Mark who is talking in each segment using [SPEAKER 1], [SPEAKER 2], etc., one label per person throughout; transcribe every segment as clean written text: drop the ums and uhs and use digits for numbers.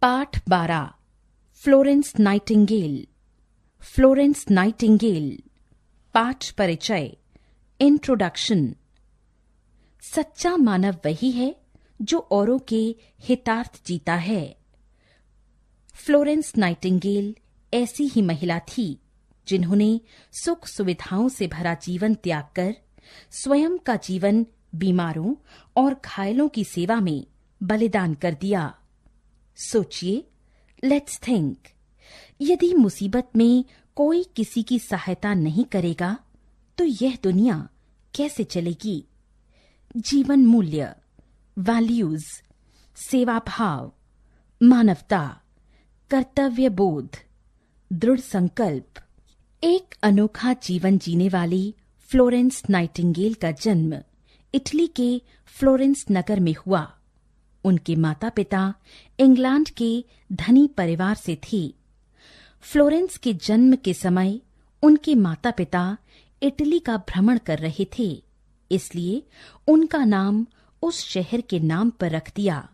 [SPEAKER 1] पाठ 12 Florence Nightingale. Florence Nightingale. पाठ परिचय। इंट्रोडक्शन। सच्चा मानव वही है जो औरों के हितार्थ जीता है। फ्लोरेंस नाइटिंगेल ऐसी ही महिला थी जिन्होंने सुख सुविधाओं से भरा जीवन त्याग कर स्वयं का जीवन बीमारों और घायलों की सेवा में बलिदान कर दिया। सोचिए, लेट्स थिंक, यदि मुसीबत में कोई किसी की सहायता नहीं करेगा तो यह दुनिया कैसे चलेगी। जीवन मूल्य, वैल्यूज, सेवा भाव, मानवता, कर्तव्य बोध, दृढ़ संकल्प। एक अनोखा जीवन जीने वाली फ्लोरेंस नाइटिंगेल का जन्म इटली के फ्लोरेंस नगर में हुआ। उनके माता पिता इंग्लैंड के धनी परिवार से थे। फ्लोरेंस के जन्म के समय उनके माता पिता इटली का भ्रमण कर रहे थे, इसलिए उनका नाम उस शहर के नाम पर रख दिया।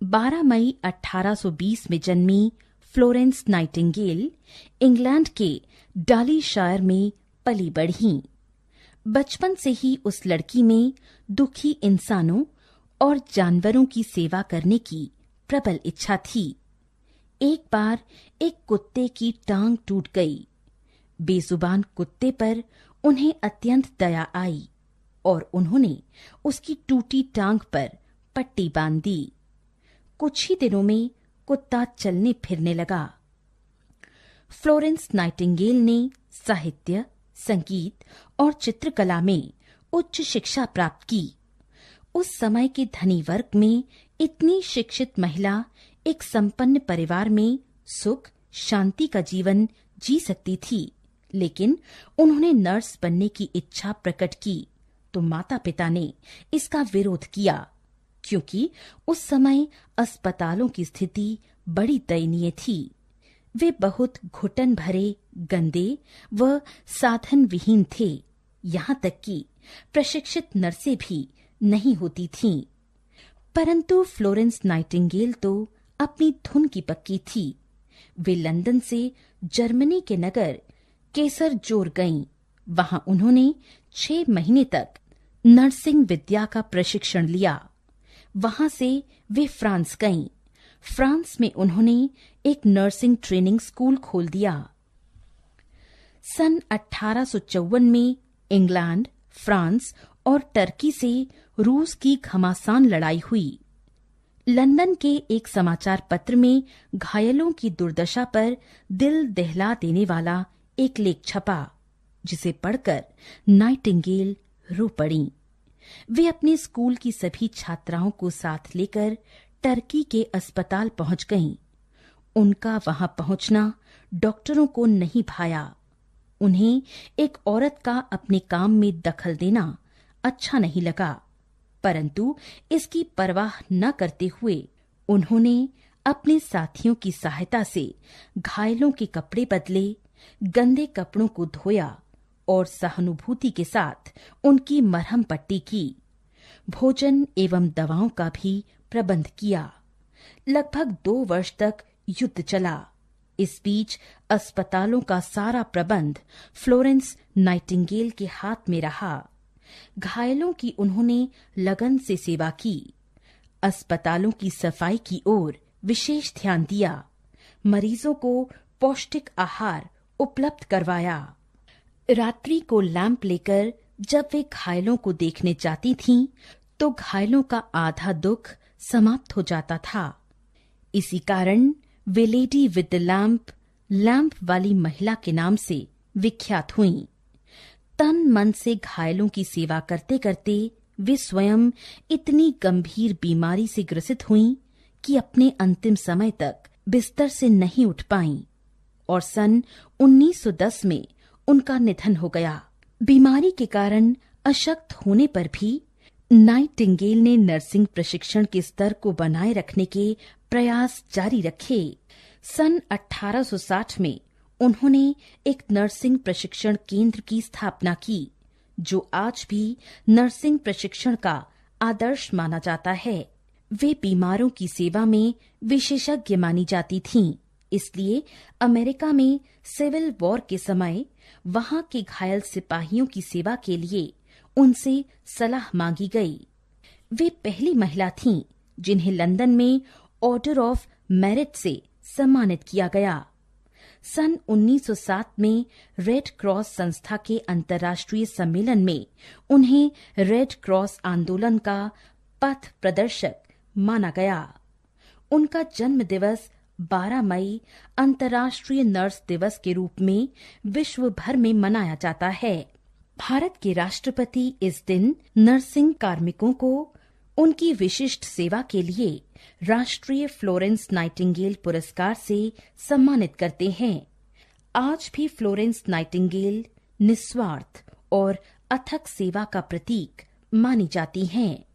[SPEAKER 1] 12 मई 1820 में जन्मी फ्लोरेंस नाइटिंगेल इंग्लैंड के डालीशायर में पली बढ़ी। बचपन से ही उस लड़की में दुखी इंसानों और जानवरों की सेवा करने की प्रबल इच्छा थी। एक बार एक कुत्ते की टांग टूट गई। बेजुबान कुत्ते पर उन्हें अत्यंत दया आई और उन्होंने उसकी टूटी टांग पर पट्टी बांध दी। कुछ ही दिनों में कुत्ता चलने फिरने लगा। फ्लोरेंस नाइटिंगेल ने साहित्य, संगीत और चित्रकला में उच्च शिक्षा प्राप्त की। उस समय के धनी वर्ग में इतनी शिक्षित महिला एक संपन्न परिवार में सुख शांति का जीवन जी सकती थी, लेकिन उन्होंने नर्स बनने की इच्छा प्रकट की तो माता पिता ने इसका विरोध किया, क्योंकि उस समय अस्पतालों की स्थिति बड़ी दयनीय थी। वे बहुत घुटन भरे, गंदे व साधन विहीन थे। यहाँ तक कि प्रशिक्षित नर्सें भी नहीं होती थीं। परंतु फ्लोरेंस नाइटिंगेल तो अपनी धुन की पक्की थी। वे लंदन से जर्मनी के नगर केसरजोर गईं। वहां उन्होंने 6 महीने तक नर्सिंग विद्या का प्रशिक्षण लिया। वहां से वे फ्रांस गईं। फ्रांस में उन्होंने एक नर्सिंग ट्रेनिंग स्कूल खोल दिया। सन 1854 में इंग्लैंड, फ्रांस और टर्की से रूस की घमासान लड़ाई हुई। लंदन के एक समाचार पत्र में घायलों की दुर्दशा पर दिल दहला देने वाला एक लेख छपा, जिसे पढ़कर नाइटिंगेल रो पड़ी। वे अपने स्कूल की सभी छात्राओं को साथ लेकर टर्की के अस्पताल पहुंच गईं। उनका वहां पहुंचना डॉक्टरों को नहीं भाया। उन्हें एक औरत का अपने काम में दखल देना अच्छा नहीं लगा, परंतु इसकी परवाह न करते हुए उन्होंने अपने साथियों की सहायता से घायलों के कपड़े बदले, गंदे कपड़ों को धोया और सहानुभूति के साथ उनकी मरहम पट्टी की। भोजन एवं दवाओं का भी प्रबंध किया। लगभग 2 वर्ष तक युद्ध चला। इस बीच अस्पतालों का सारा प्रबंध फ्लोरेंस नाइटिंगेल के हाथ में रहा। घायलों की उन्होंने लगन से सेवा की। अस्पतालों की सफाई की ओर विशेष ध्यान दिया। मरीजों को पौष्टिक आहार उपलब्ध करवाया। रात्रि को लैंप लेकर जब वे घायलों को देखने जाती थीं, तो घायलों का आधा दुख समाप्त हो जाता था। इसी कारण वे लेडी विद द लैंप वाली महिला के नाम से विख्यात हुईं। तन मन से घायलों की सेवा करते करते वे स्वयं इतनी गंभीर बीमारी से ग्रसित हुईं कि अपने अंतिम समय तक बिस्तर से नहीं उठ पाईं और सन 1910 में उनका निधन हो गया। बीमारी के कारण अशक्त होने पर भी नाइटिंगेल ने नर्सिंग प्रशिक्षण के स्तर को बनाए रखने के प्रयास जारी रखे। सन 1860 में उन्होंने एक नर्सिंग प्रशिक्षण केंद्र की स्थापना की, जो आज भी नर्सिंग प्रशिक्षण का आदर्श माना जाता है। वे बीमारों की सेवा में विशेषज्ञ मानी जाती थीं। इसलिए अमेरिका में सिविल वॉर के समय वहां के घायल सिपाहियों की सेवा के लिए उनसे सलाह मांगी गई। वे पहली महिला थीं जिन्हें लंदन में ऑर्डर ऑफ मेरिट से सम्मानित किया गया। सन 1907 में रेड क्रॉस संस्था के अंतर्राष्ट्रीय सम्मेलन में उन्हें रेड क्रॉस आंदोलन का पथ प्रदर्शक माना गया। उनका जन्म दिवस 12 मई अंतर्राष्ट्रीय नर्स दिवस के रूप में विश्व भर में मनाया जाता है। भारत के राष्ट्रपति इस दिन नर्सिंग कार्मिकों को उनकी विशिष्ट सेवा के लिए राष्ट्रीय फ्लोरेंस नाइटिंगेल पुरस्कार से सम्मानित करते हैं। आज भी फ्लोरेंस नाइटिंगेल निस्वार्थ और अथक सेवा का प्रतीक मानी जाती हैं।